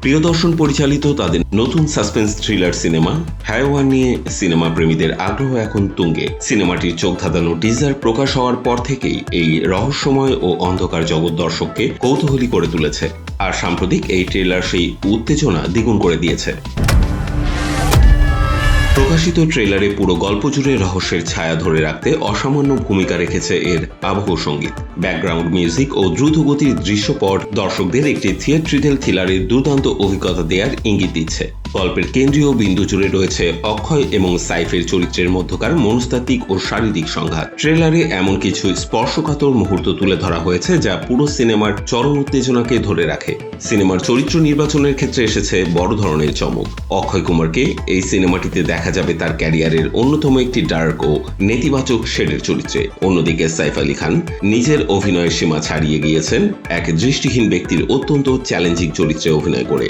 প্রিয়দর্শন পরিচালিত তাদের নতুন সাসপেন্স থ্রিলার সিনেমা হায়ওয়ান নিয়ে সিনেমা প্রেমীদের আগ্রহ এখন তুঙ্গে। সিনেমাটির চোখ ধাঁধানো টিজার প্রকাশ হওয়ার পর থেকেই এই রহস্যময় ও অন্ধকার জগৎ দর্শককে কৌতূহলী করে তুলেছে, আর সাম্প্রতিক এই ট্রেলার সেই উত্তেজনা দ্বিগুণ করে দিয়েছে। প্রকাশিত ট্রেলারে পুরো গল্প জুড়ে রহস্যের ছায়া ধরে রাখতে অসামান্য ভূমিকা রেখেছে এর আবহ সঙ্গীত, ব্যাকগ্রাউন্ড মিউজিক ও দ্রুতগতির দৃশ্যপট দর্শকদের একটি থিয়েট্রিক্যাল থ্রিলারের দুর্দান্ত অভিজ্ঞতা দেওয়ার ইঙ্গিত দিচ্ছে। গল্পের কেন্দ্রীয় বিন্দু জুড়ে রয়েছে অক্ষয় এবং সাইফের চরিত্রের মধ্যকার মনস্তাত্ত্বিক ও শারীরিক সংঘাত। ট্রেলারে এমন কিছু স্পর্শকাতর মুহূর্ত তুলে ধরা হয়েছে যা পুরো সিনেমার চরম উত্তেজনাকে ধরে রাখে। সিনেমার চরিত্র নির্বাচনের ক্ষেত্রে এসেছে বড় ধরনের চমক। অক্ষয় কুমারকে এই সিনেমাটিতে দেখা যাবে তার ক্যারিয়ারের অন্যতম একটি ডার্ক ও নেতিবাচক শেডের চরিত্রে। অন্যদিকে সাইফ আলী খান নিজের অভিনয়ের সীমা ছাড়িয়ে গিয়েছেন এক দৃষ্টিহীন ব্যক্তির অত্যন্ত চ্যালেঞ্জিং চরিত্রে অভিনয় করে।